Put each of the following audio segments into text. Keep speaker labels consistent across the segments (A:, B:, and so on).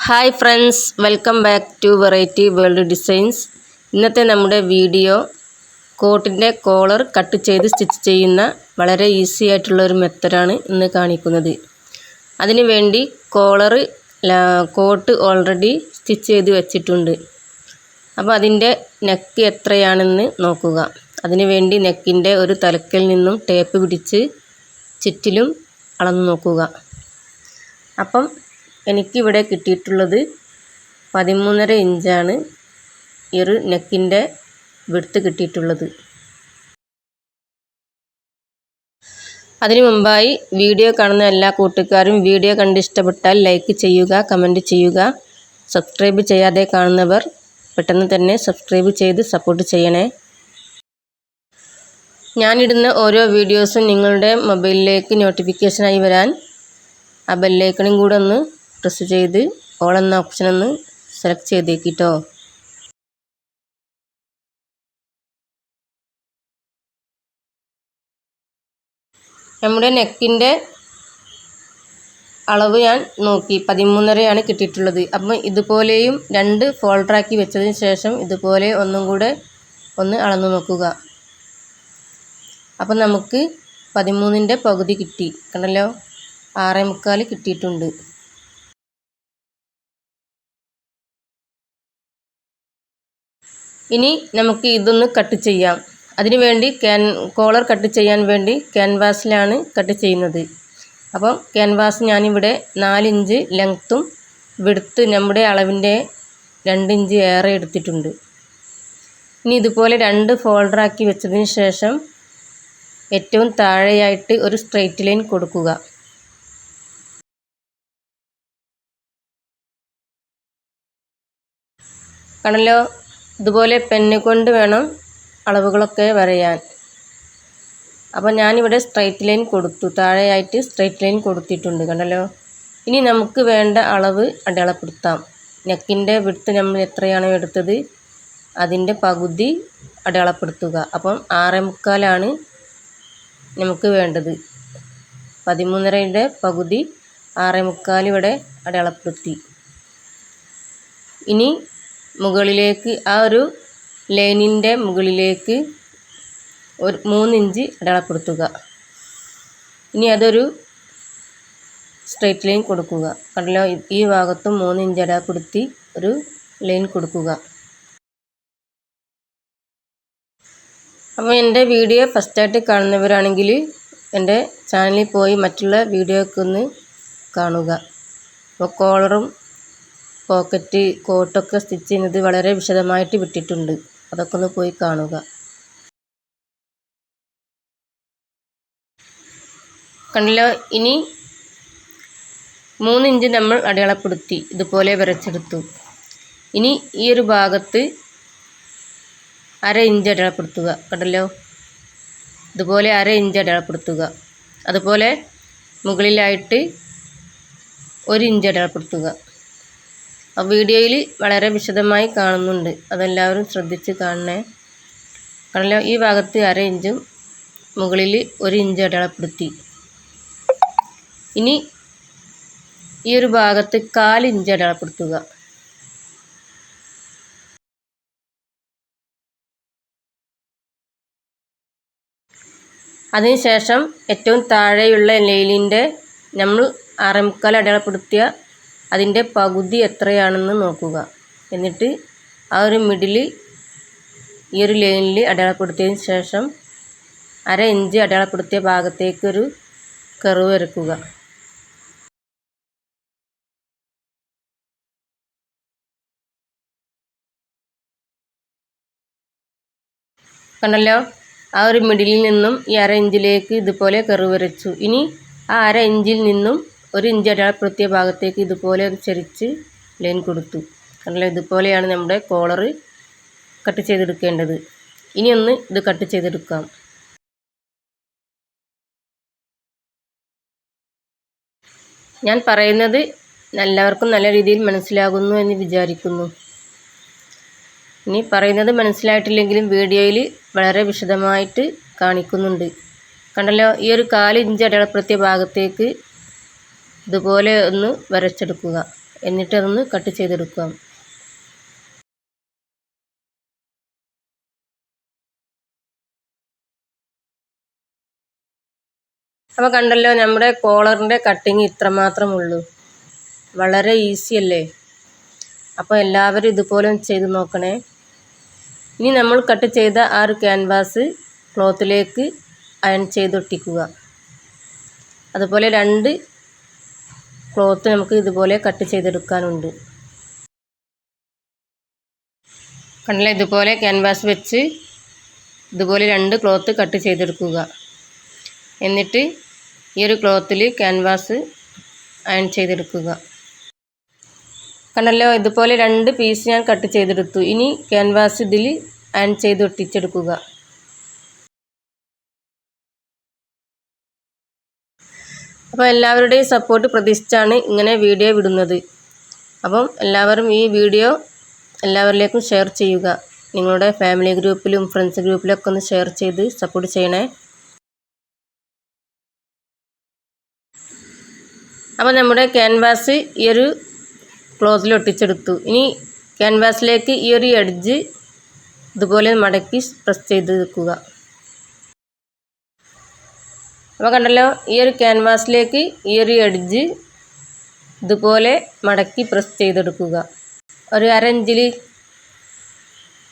A: Hi friends, welcome back to variety world designs. ഇന്നത്തെ നമ്മുടെ video കോട്ടിൻ്റെ കോളർ കട്ട് ചെയ്ത് സ്റ്റിച്ച് ചെയ്യുന്ന വളരെ ഈസി ആയിട്ടുള്ളൊരു മെത്തഡാണ് ഇന്ന് കാണിക്കുന്നത്. അതിനു വേണ്ടി കോട്ട് ഓൾറെഡി സ്റ്റിച്ച് ചെയ്ത് വെച്ചിട്ടുണ്ട്. അപ്പോൾ അതിൻ്റെ നെക്ക് എത്രയാണെന്ന് നോക്കുക. അതിനു വേണ്ടി നെക്കിൻ്റെ ഒരു തലക്കൽ നിന്നും ടേപ്പ് പിടിച്ച് ചുറ്റിലും അളന്ന് നോക്കുക. അപ്പം എനിക്കിവിടെ കിട്ടിയിട്ടുള്ളത് 13.5 ഇഞ്ചാണ് ഈ ഒരു നെക്കിൻ്റെ വിഡ്ത്ത് കിട്ടിയിട്ടുള്ളത്. അതിനു മുമ്പായി വീഡിയോ കാണുന്ന എല്ലാ കൂട്ടുകാരും വീഡിയോ കണ്ട് ഇഷ്ടപ്പെട്ടാൽ ലൈക്ക് ചെയ്യുക, കമൻറ്റ് ചെയ്യുക. സബ്സ്ക്രൈബ് ചെയ്യാതെ കാണുന്നവർ പെട്ടെന്ന് തന്നെ സബ്സ്ക്രൈബ് ചെയ്ത് സപ്പോർട്ട് ചെയ്യണേ. ഞാനിടുന്ന ഓരോ വീഡിയോസും നിങ്ങളുടെ മൊബൈലിലേക്ക് നോട്ടിഫിക്കേഷനായി വരാൻ ആ ബെല്ലൈക്കണും കൂടെ ഒന്ന് പ്രസ് ചെയ്ത് ഓൾ എന്ന ഓപ്ഷൻ ഒന്ന് സെലക്ട് ചെയ്തേക്കിട്ടോ. നമ്മുടെ നെക്കിൻ്റെ അളവ് ഞാൻ നോക്കി 13.5 കിട്ടിയിട്ടുള്ളത്. അപ്പം ഇതുപോലെയും 2 ഫോൾഡറാക്കി വെച്ചതിന് ശേഷം ഇതുപോലെ ഒന്നും കൂടെ ഒന്ന് അളന്നു നോക്കുക. അപ്പം നമുക്ക് 13ൻ്റെ പകുതി കിട്ടി. കണ്ടല്ലോ, 6.25 കിട്ടിയിട്ടുണ്ട്. ഇനി നമുക്ക് ഇതൊന്ന് കട്ട് ചെയ്യാം. അതിനുവേണ്ടി കോളർ കട്ട് ചെയ്യാൻ വേണ്ടി ക്യാൻവാസിലാണ് കട്ട് ചെയ്യുന്നത്. അപ്പം ക്യാൻവാസ് ഞാനിവിടെ 4 ഇഞ്ച് ലെങ്ത്തും വിഡ്ത്ത് നമ്മുടെ അളവിൻ്റെ 2 ഇഞ്ച് ഏറെ എടുത്തിട്ടുണ്ട്. ഇനി ഇതുപോലെ 2 ഫോൾഡറാക്കി വെച്ചതിന് ശേഷം ഏറ്റവും താഴെയായിട്ട് ഒരു സ്ട്രെയിറ്റ് ലൈൻ കൊടുക്കുക. കണ്ടല്ലോ, ഇതുപോലെ പെന്ന് കൊണ്ട് വേണം അളവുകളൊക്കെ വരയാൻ. അപ്പോൾ ഞാനിവിടെ സ്ട്രെയിറ്റ് ലൈൻ കൊടുത്തു, താഴെയായിട്ട് സ്ട്രെയിറ്റ് ലൈൻ കൊടുത്തിട്ടുണ്ട്. കണ്ടല്ലോ, ഇനി നമുക്ക് വേണ്ട അളവ് അടയാളപ്പെടുത്താം. നെക്കിൻ്റെ വിഡ്ത്ത് നമ്മൾ എത്രയാണോ എടുത്തത് അതിൻ്റെ പകുതി അടയാളപ്പെടുത്തുക. അപ്പം 6.25 നമുക്ക് വേണ്ടത്. 13.5ൻ്റെ പകുതി 6.25 ഇവിടെ അടയാളപ്പെടുത്തി. ഇനി മുകളിലേക്ക് ആ ഒരു ലൈനിൻ്റെ മുകളിലേക്ക് ഒരു 3 ഇഞ്ച് അടയാളപ്പെടുത്തുക. ഇനി അതൊരു സ്ട്രെയിറ്റ് ലൈൻ കൊടുക്കുക. കണ്ടല്ലോ, ഈ ഭാഗത്തും 3 ഇഞ്ച് അടയാളപ്പെടുത്തി ഒരു ലൈൻ കൊടുക്കുക. അപ്പോൾ എൻ്റെ വീഡിയോ ഫസ്റ്റായിട്ട് കാണുന്നവരാണെങ്കിൽ എൻ്റെ ചാനലിൽ പോയി മറ്റുള്ള വീഡിയോയൊക്കെ ഒന്ന് കാണുക. അപ്പോൾ കോളറും പോക്കറ്റ് കോട്ടൊക്കെ സ്റ്റിച്ച് ചെയ്യുന്നത് വളരെ വിശദമായിട്ട് വിട്ടിട്ടുണ്ട്. അതൊക്കെ ഒന്ന് പോയി കാണുക. കണ്ടല്ലോ, ഇനി 3 ഇഞ്ച് നമ്മൾ അടയാളപ്പെടുത്തി ഇതുപോലെ വരച്ചെടുത്തു. ഇനി ഈ ഒരു ഭാഗത്ത് 1/2 ഇഞ്ച് അടയാളപ്പെടുത്തുക. കണ്ടല്ലോ, ഇതുപോലെ 1/2 ഇഞ്ച് അടയാളപ്പെടുത്തുക. അതുപോലെ മുകളിലായിട്ട് 1 ഇഞ്ച് അടയാളപ്പെടുത്തുക. ആ വീഡിയോയിൽ വളരെ വിശദമായി കാണുന്നുണ്ട്, അതെല്ലാവരും ശ്രദ്ധിച്ച് കാണണേ. കണ്ടല്ലോ, ഈ ഭാഗത്ത് 1/2 ഇഞ്ചും മുകളിൽ 1 ഇഞ്ച് അടയാളപ്പെടുത്തി. ഇനി ഈ ഒരു ഭാഗത്ത് 1/4 ഇഞ്ച് അടയാളപ്പെടുത്തുക. അതിനുശേഷം ഏറ്റവും താഴെയുള്ള ലൈനിൻ്റെ നമ്മൾ 6.25 അടയാളപ്പെടുത്തിയ അതിൻ്റെ പകുതി എത്രയാണെന്ന് നോക്കുക. എന്നിട്ട് ആ ഒരു മിഡിൽ ഈ ഒരു ലൈനിൽ അടയാളപ്പെടുത്തിയതിന് ശേഷം 1/2 ഇഞ്ച് അടയാളപ്പെടുത്തിയ ഭാഗത്തേക്കൊരു കർവ് വരയ്ക്കുക. കണ്ടല്ലോ, ആ ഒരു മിഡിലിൽ നിന്നും ഈ 1/2 ഇഞ്ചിലേക്ക് ഇതുപോലെ കർവ് വരച്ചു. ഇനി ആ 1/2 ഇഞ്ചിൽ നിന്നും 1 ഇഞ്ച് അടയാളപ്പെടുത്തിയ ഭാഗത്തേക്ക് ഇതുപോലെ ഒരു ചെരിച്ച് ലൈൻ കൊടുത്തു. കണ്ടല്ലോ, ഇതുപോലെയാണ് നമ്മുടെ കോളർ കട്ട് ചെയ്തെടുക്കേണ്ടത്. ഇനി ഒന്ന് ഇത് കട്ട് ചെയ്തെടുക്കാം. ഞാൻ പറയുന്നത് എല്ലാവർക്കും നല്ല രീതിയിൽ മനസ്സിലാകുന്നു എന്ന് വിചാരിക്കുന്നു. ഇനി പറയുന്നത് മനസ്സിലായിട്ടില്ലെങ്കിലും വീഡിയോയിൽ വളരെ വിശദമായിട്ട് കാണിക്കുന്നുണ്ട്. കണ്ടല്ലോ, ഈ ഒരു 1/4 ഇഞ്ച് അടയാളപ്പെടുത്തിയ ഭാഗത്തേക്ക് ഇതുപോലെ ഒന്ന് വരച്ചെടുക്കുക. എന്നിട്ട് അതൊന്ന് കട്ട് ചെയ്തെടുക്കാം. അപ്പോൾ കണ്ടല്ലോ, നമ്മുടെ കോളറിൻ്റെ കട്ടിങ് ഇത്രമാത്രം ഉള്ളൂ. വളരെ ഈസി അല്ലേ? അപ്പോൾ എല്ലാവരും ഇതുപോലെ ചെയ്ത് നോക്കണേ. ഇനി നമ്മൾ കട്ട് ചെയ്ത ആ ഒരു ക്യാൻവാസ് ക്ലോത്തിലേക്ക് അയൺ ചെയ്തൊട്ടിക്കുക. അതുപോലെ 2 ക്ലോത്ത് നമുക്ക് ഇതുപോലെ കട്ട് ചെയ്തെടുക്കാനുണ്ട്. കണ്ടില്ലേ, ഇതുപോലെ ക്യാൻവാസ് വെച്ച് ഇതുപോലെ 2 ക്ലോത്ത് കട്ട് ചെയ്തെടുക്കുക. എന്നിട്ട് ഈ ഒരു ക്ലോത്തിൽ ക്യാൻവാസ് അയൺ ചെയ്തെടുക്കുക. കണ്ടല്ലോ, ഇതുപോലെ 2 പീസ് ഞാൻ കട്ട് ചെയ്തെടുത്തു. ഇനി ക്യാൻവാസ് ഇതിൽ അയൺ ചെയ്ത് ഒട്ടിച്ചെടുക്കുക. അപ്പോൾ എല്ലാവരുടെയും സപ്പോർട്ട് പ്രതീക്ഷിച്ചാണ് ഇങ്ങനെ വീഡിയോ വിടുന്നത്. അപ്പം എല്ലാവരും ഈ വീഡിയോ എല്ലാവരിലേക്കും ഷെയർ ചെയ്യുക. നിങ്ങളുടെ ഫാമിലി ഗ്രൂപ്പിലും ഫ്രണ്ട്സ് ഗ്രൂപ്പിലൊക്കെ ഒന്ന് ഷെയർ ചെയ്ത് സപ്പോർട്ട് ചെയ്യണേ. അപ്പോൾ നമ്മുടെ ക്യാൻവാസ് ഈ ഒരു ക്ലോത്തിൽ ഒട്ടിച്ചെടുത്തു. ഇനി ക്യാൻവാസിലേക്ക് ഈ ഒരു എഡ്ജ് ഇതുപോലെ മടക്കി പ്രസ് ചെയ്ത് വെക്കുക. അപ്പോൾ കണ്ടല്ലോ, ഈ ഒരു ക്യാൻവാസിലേക്ക് ഈ ഒരു എഡ്ജ് ഇതുപോലെ മടക്കി പ്രസ് ചെയ്തെടുക്കുക. ഒരു 1/2 ഇഞ്ചിൽ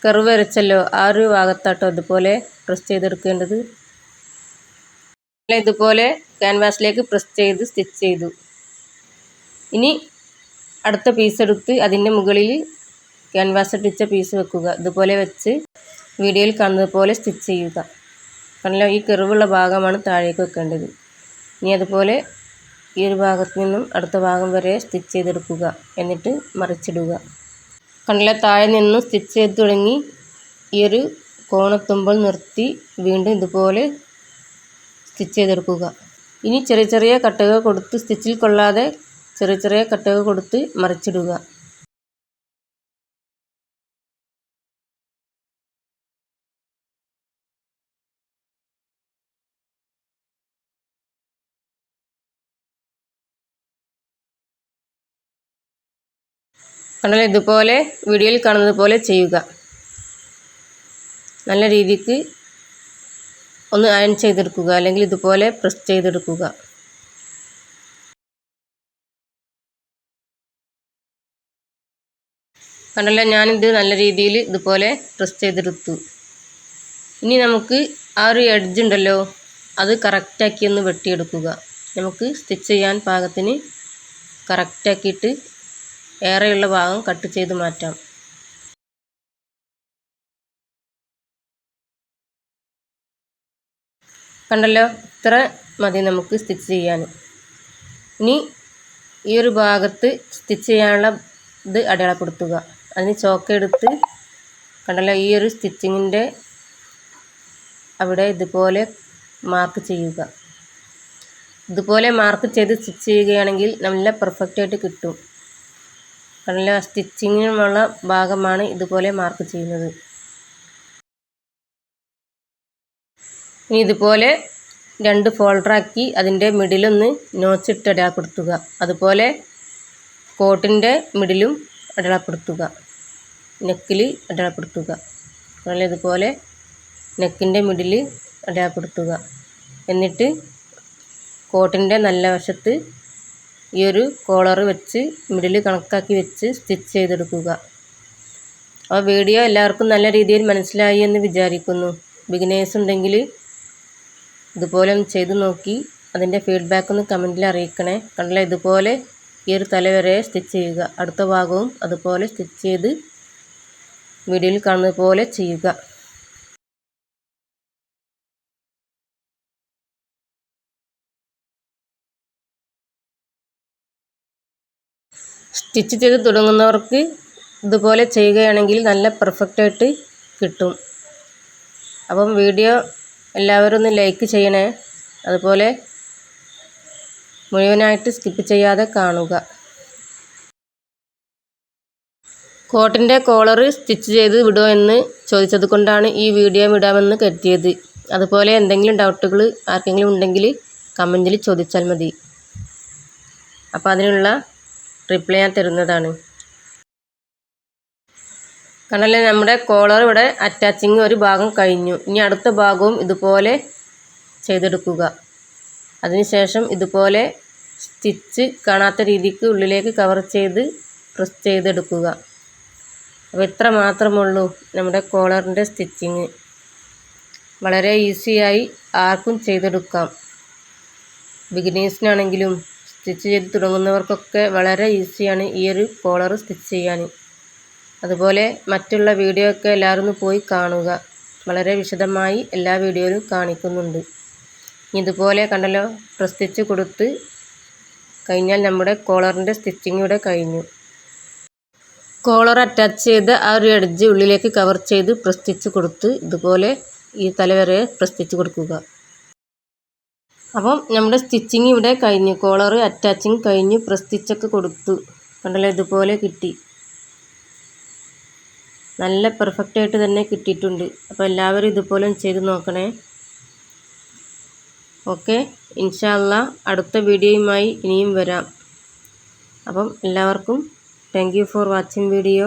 A: കർവ് വരച്ചല്ലോ, ആ ഒരു ഭാഗത്താട്ടോ ഇതുപോലെ പ്രസ് ചെയ്തെടുക്കേണ്ടത്. ഇതുപോലെ ക്യാൻവാസിലേക്ക് പ്രസ് ചെയ്ത് സ്റ്റിച്ച് ചെയ്തു. ഇനി അടുത്ത പീസ് എടുത്ത് അതിൻ്റെ മുകളിൽ ക്യാൻവാസ് ഒട്ടിച്ച പീസ് വെക്കുക. ഇതുപോലെ വെച്ച് വീഡിയോയിൽ കാണുന്നത് പോലെ സ്റ്റിച്ച് ചെയ്യുക. കണ്ടല്ലോ, ഈ കർവുള്ള ഭാഗമാണ് താഴേക്ക് വെക്കേണ്ടത്. ഇനി അതുപോലെ ഈ ഒരു ഭാഗത്ത് നിന്നും അടുത്ത ഭാഗം വരെ സ്റ്റിച്ച് ചെയ്തെടുക്കുക. എന്നിട്ട് മറിച്ചിടുക. കണ്ടല്ലോ, താഴെ നിന്നും സ്റ്റിച്ച് ചെയ്ത് തുടങ്ങി ഈ ഒരു കോണെത്തുമ്പോൾ നിർത്തി വീണ്ടും ഇതുപോലെ സ്റ്റിച്ച് ചെയ്തെടുക്കുക. ഇനി ചെറിയ ചെറിയ കട്ടുകൾ കൊടുത്ത്, സ്റ്റിച്ചിൽ കൊള്ളാതെ ചെറിയ ചെറിയ കട്ടുകൾ കൊടുത്ത് മറിച്ചിടുക. കണ്ടല്ലോ, ഇതുപോലെ വീഡിയോയിൽ കാണുന്നത് പോലെ ചെയ്യുക. നല്ല രീതിക്ക് ഒന്ന് അയൺ ചെയ്തെടുക്കുക, അല്ലെങ്കിൽ ഇതുപോലെ പ്രസ് ചെയ്തെടുക്കുക. കണ്ടല്ലോ, ഞാനിത് നല്ല രീതിയിൽ ഇതുപോലെ പ്രസ് ചെയ്തെടുത്തു. ഇനി നമുക്ക് ആ ഒരു എഡ്ജ് ഉണ്ടല്ലോ, അത് കറക്റ്റാക്കി ഒന്ന് വെട്ടിയെടുക്കുക. നമുക്ക് സ്റ്റിച്ച് ചെയ്യാൻ പാകത്തിന് കറക്റ്റാക്കിയിട്ട് ഏറെയുള്ള ഭാഗം കട്ട് ചെയ്ത് മാറ്റാം. കണ്ടല്ലോ, ഇത്ര മതി നമുക്ക് സ്റ്റിച്ച് ചെയ്യാൻ. ഇനി ഈ ഒരു ഭാഗത്ത് സ്റ്റിച്ച് ചെയ്യാനുള്ള ഇത് അടയാളപ്പെടുത്തുക. അതിന് ചോക്കെടുത്ത് കണ്ടല്ലോ, ഈ ഒരു സ്റ്റിച്ചിങ്ങിൻ്റെ അവിടെ ഇതുപോലെ മാർക്ക് ചെയ്യുക. ഇതുപോലെ മാർക്ക് ചെയ്ത് സ്റ്റിച്ച് ചെയ്യുകയാണെങ്കിൽ നല്ല പെർഫെക്റ്റായിട്ട് കിട്ടും. കണ്ടല്ലോ, സ്റ്റിച്ചിങ്ങിനുള്ള ഭാഗമാണ് ഇതുപോലെ മാർക്ക് ചെയ്യുന്നത്. ഇനി ഇതുപോലെ 2 ഫോൾഡറാക്കി അതിൻ്റെ മിഡിലൊന്ന് നോച്ചിട്ട് അടയാളപ്പെടുത്തുക. അതുപോലെ കോട്ടിൻ്റെ മിഡിലും അടയാളപ്പെടുത്തുക, നെക്കിൽ അടയാളപ്പെടുത്തുക. അതുപോലെ ഇതുപോലെ നെക്കിൻ്റെ മിഡിൽ അടയാളപ്പെടുത്തുക. എന്നിട്ട് കോട്ടിൻ്റെ നല്ല വശത്ത് ഈ ഒരു കോളർ വെച്ച് മിഡിൽ കണക്കാക്കി വെച്ച് സ്റ്റിച്ച് ചെയ്തെടുക്കുക. അപ്പോൾ വീഡിയോ എല്ലാവർക്കും നല്ല രീതിയിൽ മനസ്സിലായി എന്ന് വിചാരിക്കുന്നു. ബിഗിനേഴ്സ് ഉണ്ടെങ്കിൽ ഇതുപോലെ ഒന്ന് ചെയ്ത് നോക്കി അതിൻ്റെ ഫീഡ്ബാക്ക് ഒന്ന് കമൻറ്റിൽ അറിയിക്കണേ. കണ്ടല്ലോ, ഇതുപോലെ ഈ ഒരു തല വരെ സ്റ്റിച്ച് ചെയ്യുക. അടുത്ത ഭാഗവും അതുപോലെ സ്റ്റിച്ച് ചെയ്ത് വീഡിയോയിൽ കാണുന്നത് പോലെ ചെയ്യുക. സ്റ്റിച്ച് ചെയ്ത് തുടങ്ങുന്നവർക്ക് ഇതുപോലെ ചെയ്യുകയാണെങ്കിൽ നല്ല പെർഫെക്റ്റായിട്ട് കിട്ടും. അപ്പം വീഡിയോ എല്ലാവരും ഒന്ന് ലൈക്ക് ചെയ്യണേ. അതുപോലെ മുഴുവനായിട്ട് സ്കിപ്പ് ചെയ്യാതെ കാണുക. കോട്ടിൻ്റെ കോളർ സ്റ്റിച്ച് ചെയ്ത് വിടുമോ എന്ന് ചോദിച്ചത് കൊണ്ടാണ് ഈ വീഡിയോ വിടാമെന്ന് കരുതിയത്. അതുപോലെ എന്തെങ്കിലും ഡൗട്ടുകൾ ആർക്കെങ്കിലും ഉണ്ടെങ്കിൽ കമൻറ്റിൽ ചോദിച്ചാൽ മതി. അപ്പോൾ അതിനുള്ള റിപ്ലൈ ഞാൻ തരുന്നതാണ്. കണ്ടല്ലേ, നമ്മുടെ കോളർ ഇവിടെ അറ്റാച്ചിങ് ഒരു ഭാഗം കഴിഞ്ഞു. ഇനി അടുത്ത ഭാഗവും ഇതുപോലെ ചെയ്തെടുക്കുക. അതിനുശേഷം ഇതുപോലെ സ്റ്റിച്ച് കാണാത്ത രീതിക്ക് ഉള്ളിലേക്ക് കവർ ചെയ്ത് പ്രസ് ചെയ്തെടുക്കുക. അപ്പോൾ ഇത്ര മാത്രമുള്ളൂ നമ്മുടെ കോളറിൻ്റെ സ്റ്റിച്ചിങ്. വളരെ ഈസിയായി ആർക്കും ചെയ്തെടുക്കാം. ബിഗിനേഴ്സിനാണെങ്കിലും സ്റ്റിച്ച് ചെയ്ത് തുടങ്ങുന്നവർക്കൊക്കെ വളരെ ഈസിയാണ് ഈ ഒരു കോളർ സ്റ്റിച്ച് ചെയ്യാൻ. അതുപോലെ മറ്റുള്ള വീഡിയോ ഒക്കെ എല്ലാവരും ഒന്ന് പോയി കാണുക. വളരെ വിശദമായി എല്ലാ വീഡിയോയിലും കാണിക്കുന്നുണ്ട്. ഇതുപോലെ കണ്ടല്ലോ, സ്റ്റിച്ച് കൊടുത്ത് കഴിഞ്ഞാൽ നമ്മുടെ കോളറിൻ്റെ സ്റ്റിച്ചിങ് ഇവിടെ കഴിഞ്ഞു. കോളർ അറ്റാച്ച് ചെയ്ത് ആ ഒരു എഡ്ജ് ഉള്ളിലേക്ക് കവർ ചെയ്ത് സ്റ്റിച്ച് കൊടുത്ത് ഇതുപോലെ ഈ തല വരെ സ്റ്റിച്ച് കൊടുക്കുക. അപ്പം നമ്മുടെ സ്റ്റിച്ചിങ് ഇവിടെ കഴിഞ്ഞു. കോളർ അറ്റാച്ചിങ് കഴിഞ്ഞു, സ്റ്റിച്ചൊക്കെ കൊടുത്തു. കണ്ടല്ലോ, ഇതുപോലെ കിട്ടി. നല്ല പെർഫെക്റ്റായിട്ട് തന്നെ കിട്ടിയിട്ടുണ്ട്. അപ്പോൾ എല്ലാവരും ഇതുപോലെ ചെയ്ത് നോക്കണേ. ഓക്കെ, ഇൻഷാ അല്ലാഹ് അടുത്ത വീഡിയോയുമായി ഇനിയും വരാം. അപ്പം എല്ലാവർക്കും thank you for watching video.